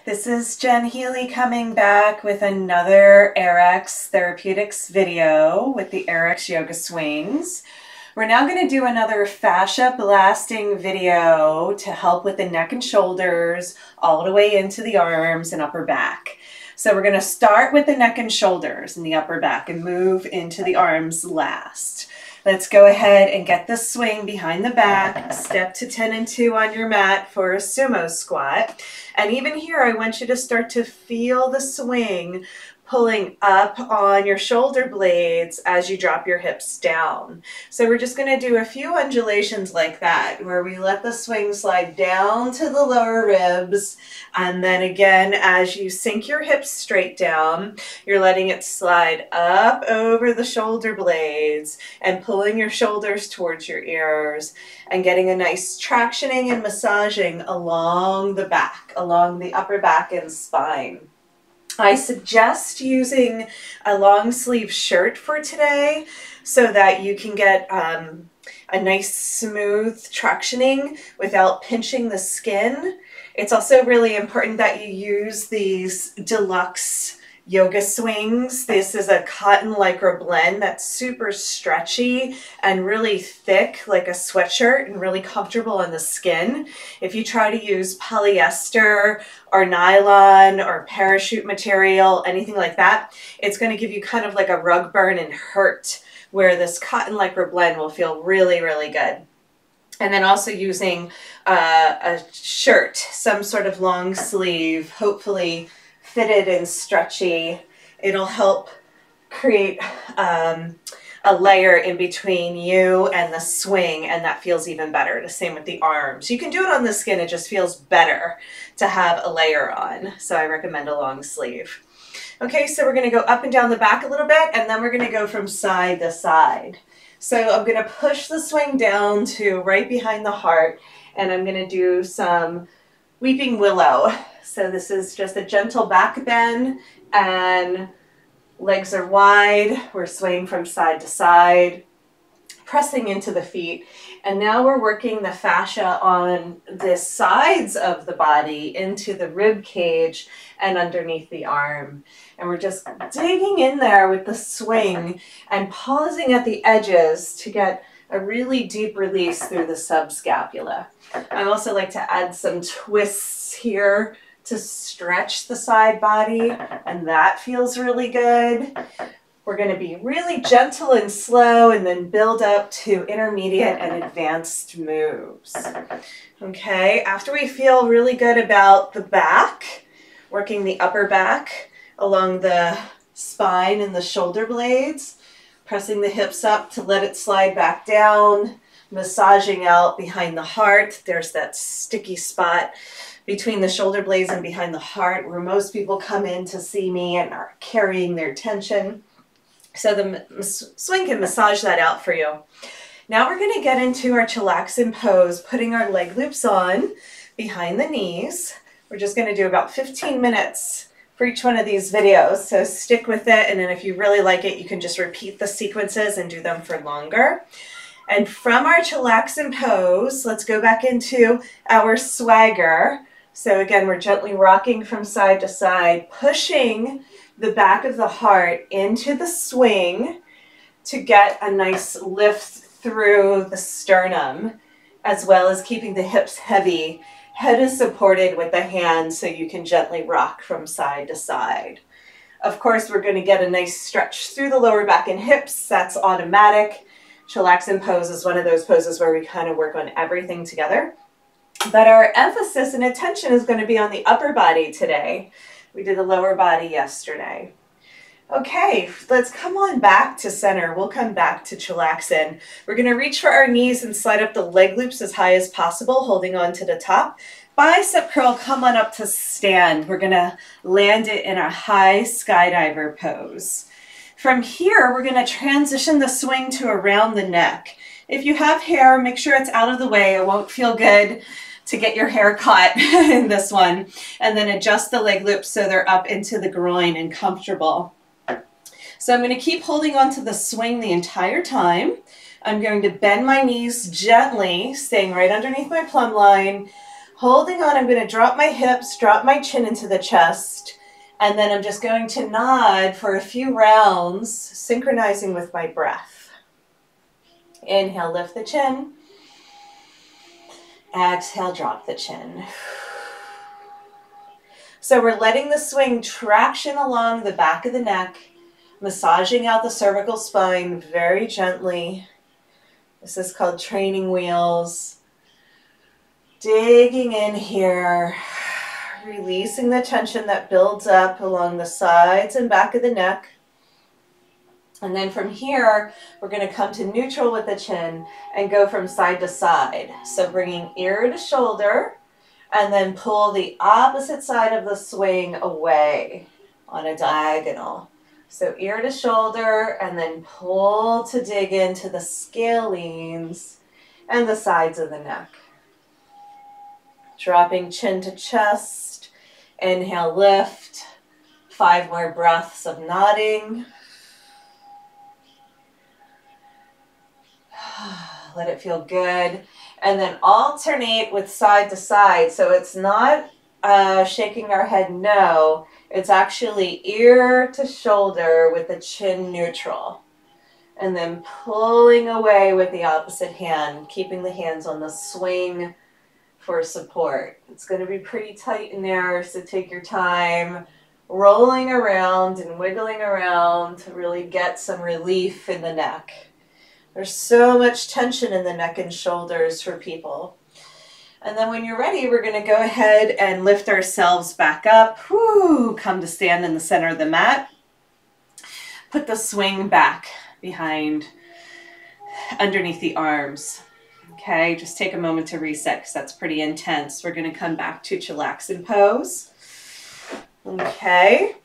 This is Jen Healy coming back with another AYRx Therapeutix video with the AYRx Yoga Swings. We're now going to do another fascia blasting video to help with the neck and shoulders all the way into the arms and upper back. So we're going to start with the neck and shoulders and the upper back and move into the arms last. Let's go ahead and get the swing behind the back. Step to 10 and 2 on your mat for a Sumo Squat. And even here, I want you to start to feel the swing pulling up on your shoulder blades as you drop your hips down. So we're just going to do a few undulations like that, where we let the swing slide down to the lower ribs. And then again, as you sink your hips straight down, you're letting it slide up over the shoulder blades and pulling your shoulders towards your ears and getting a nice tractioning and massaging along the back, along the upper back and spine. I suggest using a long sleeve shirt for today so that you can get a nice smooth tractioning without pinching the skin. It's also really important that you use these Deluxe yoga swings. This is a cotton lycra blend that's super stretchy and really thick, like a sweatshirt, and really comfortable on the skin. If you try to use polyester or nylon or parachute material, anything like that, it's going to give you kind of like a rug burn and hurt, where this cotton lycra blend will feel really, really good. And then also using a shirt, some sort of long sleeve, hopefully fitted and stretchy. It'll help create a layer in between you and the swing, and that feels even better. The same with the arms. You can do it on the skin, it just feels better to have a layer on. So I recommend a long sleeve. Okay, so we're gonna go up and down the back a little bit, and then we're gonna go from side to side. So I'm gonna push the swing down to right behind the heart, and I'm gonna do some weeping willow. So this is just a gentle back bend, and legs are wide. We're swaying from side to side, pressing into the feet. And now we're working the fascia on the sides of the body into the rib cage and underneath the arm. And we're just digging in there with the swing and pausing at the edges to get a really deep release through the subscapula. I also like to add some twists here to stretch the side body, and that feels really good. We're going to be really gentle and slow and then build up to intermediate and advanced moves. Okay, after we feel really good about the back, working the upper back along the spine and the shoulder blades, pressing the hips up to let it slide back down, massaging out behind the heart. There's that sticky spot between the shoulder blades and behind the heart where most people come in to see me and are carrying their tension. So the swing can massage that out for you. Now we're going to get into our Chillaxing Pose, putting our leg loops on behind the knees. We're just going to do about 15 minutes for each one of these videos, so stick with it, and then if you really like it, you can just repeat the sequences and do them for longer. And from our Chillaxing Pose, let's go back into our swagger. So again, we're gently rocking from side to side, pushing the back of the heart into the swing to get a nice lift through the sternum, as well as keeping the hips heavy. Head is supported with the hands so you can gently rock from side to side. Of course, we're going to get a nice stretch through the lower back and hips. That's automatic. Chillaxing Pose is one of those poses where we kind of work on everything together. But our emphasis and attention is going to be on the upper body today. We did the lower body yesterday. Okay, let's come on back to center. We'll come back to chillaxing. We're going to reach for our knees and slide up the leg loops as high as possible, holding on to the top. Bicep curl, come on up to stand. We're going to land it in a high skydiver pose. From here, we're going to transition the swing to around the neck. If you have hair, make sure it's out of the way. It won't feel good to get your hair caught in this one. And then adjust the leg loops so they're up into the groin and comfortable. So I'm going to keep holding on to the swing the entire time. I'm going to bend my knees gently, staying right underneath my plumb line, Holding on, I'm going to drop my hips, drop my chin into the chest, and then I'm just going to nod for a few rounds, synchronizing with my breath. Inhale, lift the chin. Exhale, drop the chin. So we're letting the swing traction along the back of the neck, massaging out the cervical spine very gently. This is called training wheels. Digging in here, releasing the tension that builds up along the sides and back of the neck. And then from here, we're going to come to neutral with the chin and go from side to side. So bringing ear to shoulder, and then pull the opposite side of the swing away on a diagonal. So ear to shoulder, and then pull to dig into the scalenes and the sides of the neck. Dropping chin to chest. Inhale, lift. 5 more breaths of nodding. Let it feel good. And then alternate with side to side. So it's not shaking our head no. It's actually ear to shoulder with the chin neutral. And then pulling away with the opposite hand, keeping the hands on the swing for support. It's going to be pretty tight in there, so take your time rolling around and wiggling around to really get some relief in the neck. There's so much tension in the neck and shoulders for people. And then when you're ready, we're going to go ahead and lift ourselves back up. Whoo, come to stand in the center of the mat. Put the swing back behind, underneath the arms. Okay, just take a moment to reset because that's pretty intense. We're going to come back to Chillaxing Pose. Okay,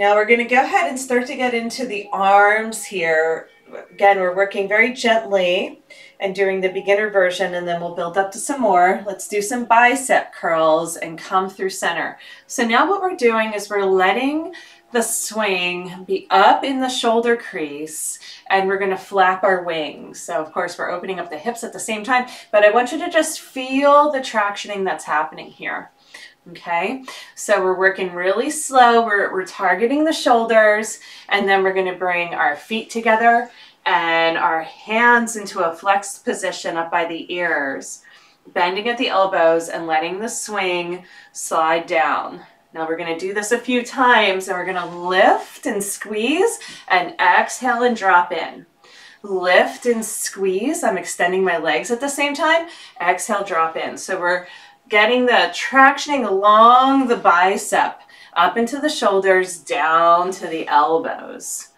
now we're going to go ahead and start to get into the arms here. Again, we're working very gently and doing the beginner version, and then we'll build up to some more. Let's do some bicep curls and come through center. So now what we're doing is we're letting the swing be up in the shoulder crease, and we're going to flap our wings. So of course we're opening up the hips at the same time, but I want you to just feel the tractioning that's happening here. Okay, so we're working really slow. We're targeting the shoulders, and then we're going to bring our feet together and our hands into a flexed position up by the ears, bending at the elbows and letting the swing slide down. Now we're going to do this a few times, and we're going to lift and squeeze and exhale and drop in. Lift and squeeze. I'm extending my legs at the same time. Exhale, drop in. So we're getting the tractioning along the bicep, up into the shoulders, down to the elbows.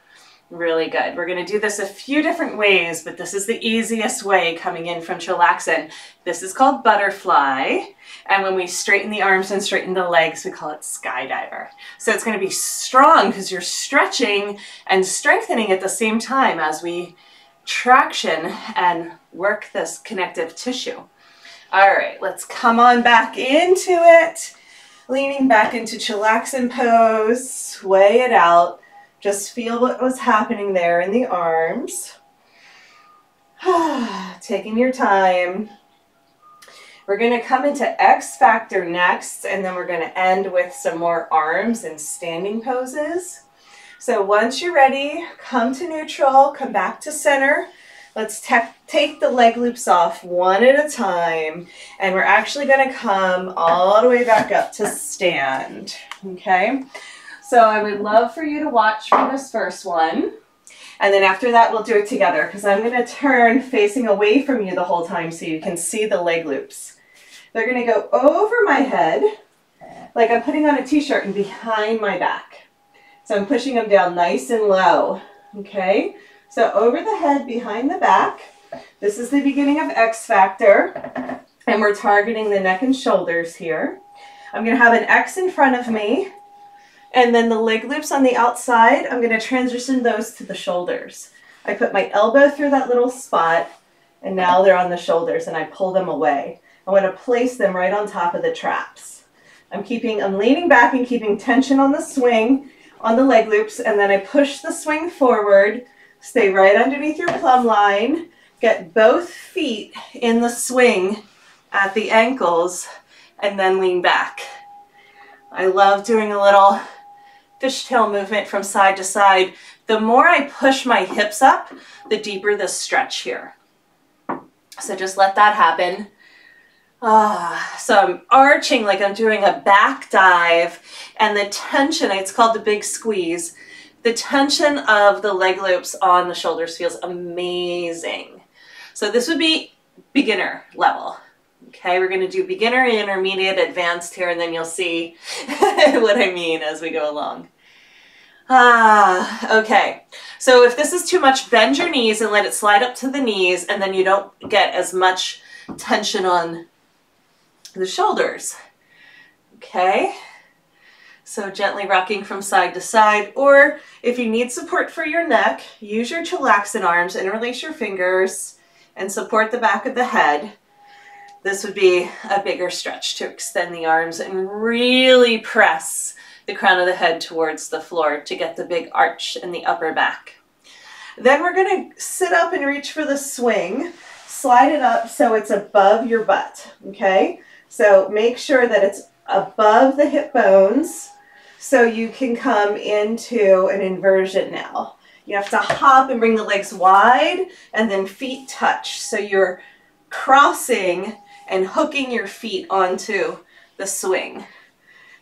Really good. We're going to do this a few different ways, but this is the easiest way coming in from Chillaxing. This is called butterfly. And when we straighten the arms and straighten the legs, we call it skydiver. So it's going to be strong because you're stretching and strengthening at the same time as we traction and work this connective tissue. All right, let's come on back into it. Leaning back into Chillaxing Pose, sway it out. Just feel what was happening there in the arms. Taking your time. We're going to come into X Factor next, and then we're going to end with some more arms and standing poses. So once you're ready, come to neutral, come back to center. Let's take the leg loops off one at a time, and we're actually going to come all the way back up to stand. Okay? So I would love for you to watch for this first one. And then after that, we'll do it together because I'm going to turn facing away from you the whole time so you can see the leg loops. They're going to go over my head like I'm putting on a t-shirt and behind my back. So I'm pushing them down nice and low. Okay? So over the head, behind the back. This is the beginning of X Factor. And we're targeting the neck and shoulders here. I'm going to have an X in front of me. And then the leg loops on the outside, I'm going to transition those to the shoulders. I put my elbow through that little spot, and now they're on the shoulders, and I pull them away. I want to place them right on top of the traps. I'm leaning back and keeping tension on the swing, on the leg loops, and then I push the swing forward, stay right underneath your plumb line, get both feet in the swing at the ankles, and then lean back. I love doing a little fishtail movement from side to side. The more I push my hips up, the deeper the stretch here. So just let that happen. So I'm arching like I'm doing a back dive, and the tension, it's called the big squeeze. The tension of the leg loops on the shoulders feels amazing. So this would be beginner level. Okay, we're going to do beginner, intermediate, advanced here, and then you'll see what I mean as we go along. Okay, so if this is too much, bend your knees and let it slide up to the knees, and then you don't get as much tension on the shoulders. Okay, so gently rocking from side to side, or if you need support for your neck, use your chillaxing arms, interlace your fingers, and support the back of the head. This would be a bigger stretch to extend the arms and really press the crown of the head towards the floor to get the big arch in the upper back. Then we're going to sit up and reach for the swing. Slide it up so it's above your butt, okay? So make sure that it's above the hip bones so you can come into an inversion now. You have to hop and bring the legs wide and then feet touch. So you're crossing and hooking your feet onto the swing.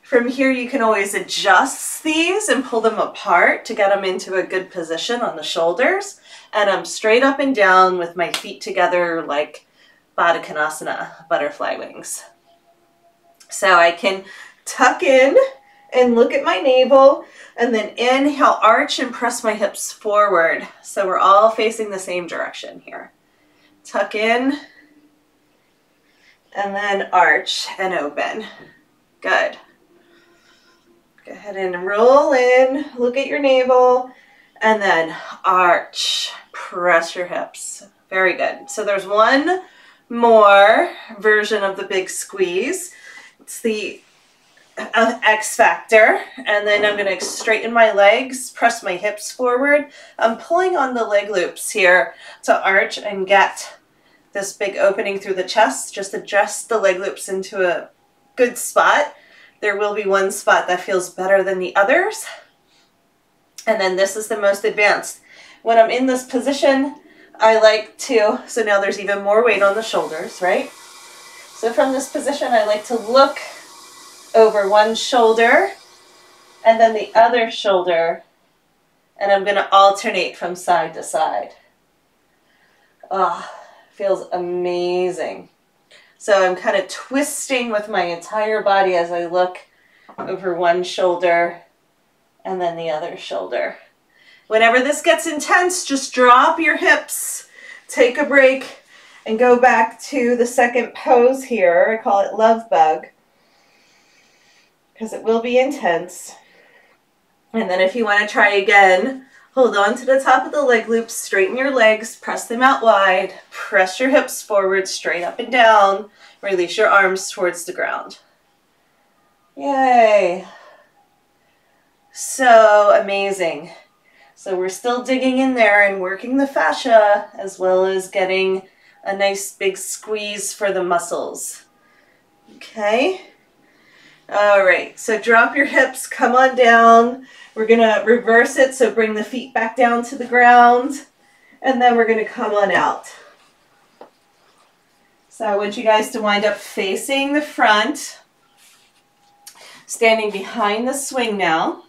From here, you can always adjust these and pull them apart to get them into a good position on the shoulders. And I'm straight up and down with my feet together like Baddha Konasana, butterfly wings. So I can tuck in and look at my navel, and then inhale, arch and press my hips forward. So we're all facing the same direction here. Tuck in, and then arch and open. Good. Go ahead and roll in, look at your navel, and then arch, press your hips. Very good. So there's one more version of the big squeeze. It's the X factor, and then I'm going to straighten my legs, press my hips forward. I'm pulling on the leg loops here to arch and get this big opening through the chest. Just adjust the leg loops into a good spot. There will be one spot that feels better than the others. And then this is the most advanced. When I'm in this position, I like to, so now there's even more weight on the shoulders, right? So from this position, I like to look over one shoulder and then the other shoulder, and I'm going to alternate from side to side. Feels amazing. So I'm kind of twisting with my entire body as I look over one shoulder and then the other shoulder. Whenever this gets intense, just drop your hips, take a break, and go back to the second pose here. I call it love bug, because it will be intense. And then if you want to try again, hold on to the top of the leg loops, straighten your legs, press them out wide, press your hips forward, straight up and down, release your arms towards the ground. Yay! So amazing. So we're still digging in there and working the fascia, as well as getting a nice big squeeze for the muscles. Okay? All right, so drop your hips, come on down. We're gonna reverse it, so bring the feet back down to the ground, and then we're gonna come on out. So I want you guys to wind up facing the front, standing behind the swing now.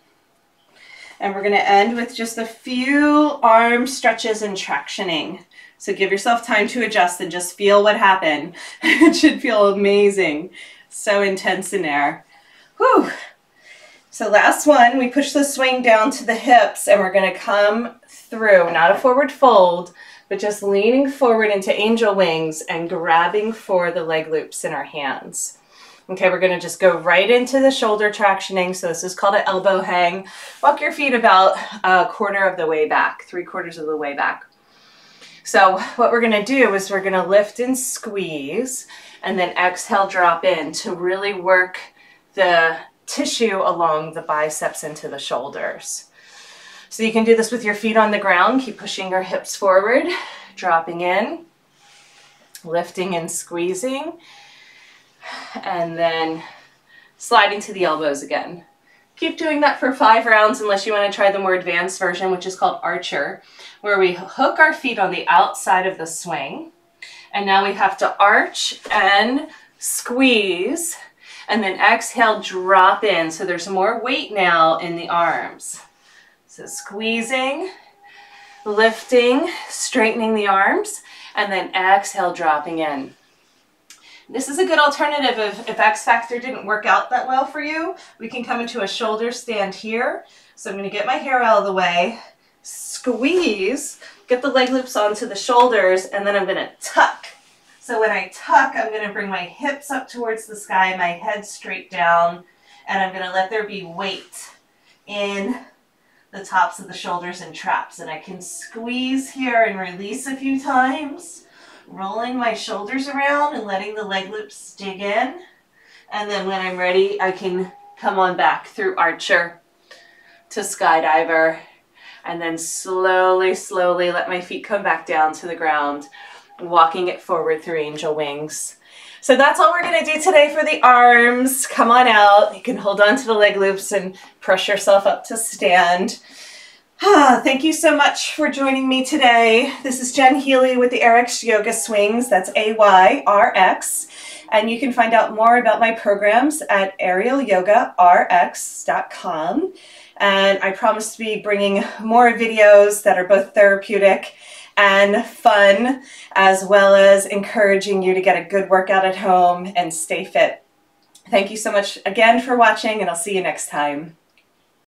And we're gonna end with just a few arm stretches and tractioning. So give yourself time to adjust and just feel what happened. It should feel amazing. So intense in there. Whew. So last one, we push the swing down to the hips, and we're gonna come through, not a forward fold, but just leaning forward into angel wings and grabbing for the leg loops in our hands. Okay, we're gonna just go right into the shoulder tractioning. So this is called an elbow hang. Walk your feet about a quarter of the way back, 3/4 of the way back. So what we're gonna do is we're gonna lift and squeeze, and then exhale, drop in to really work the tissue along the biceps into the shoulders. So you can do this with your feet on the ground. Keep pushing your hips forward, dropping in, lifting and squeezing. and then sliding to the elbows again. Keep doing that for 5 rounds unless you want to try the more advanced version, which is called archer, where we hook our feet on the outside of the swing. And now we have to arch and squeeze, and then exhale, drop in. So there's more weight now in the arms. So squeezing, lifting, straightening the arms, and then exhale, dropping in. This is a good alternative if X Factor didn't work out that well for you. We can come into a shoulder stand here. So I'm going to get my hair out of the way, squeeze, get the leg loops onto the shoulders, and then I'm going to tuck. So when I tuck, I'm going to bring my hips up towards the sky, my head straight down, and I'm going to let there be weight in the tops of the shoulders and traps. And I can squeeze here and release a few times, rolling my shoulders around and letting the leg loops dig in. And then when I'm ready, I can come on back through archer to skydiver, and then slowly, slowly let my feet come back down to the ground, walking it forward through angel wings. So that's all we're going to do today for the arms. Come on out. You can hold on to the leg loops and press yourself up to stand. Thank you so much for joining me today. This is Jen Healy with the AYRx Yoga Swings. That's AYRx. And you can find out more about my programs at aerialyogarx.com. And I promise to be bringing more videos that are both therapeutic and fun, as well as encouraging you to get a good workout at home and stay fit. Thank you so much again for watching, and I'll see you next time.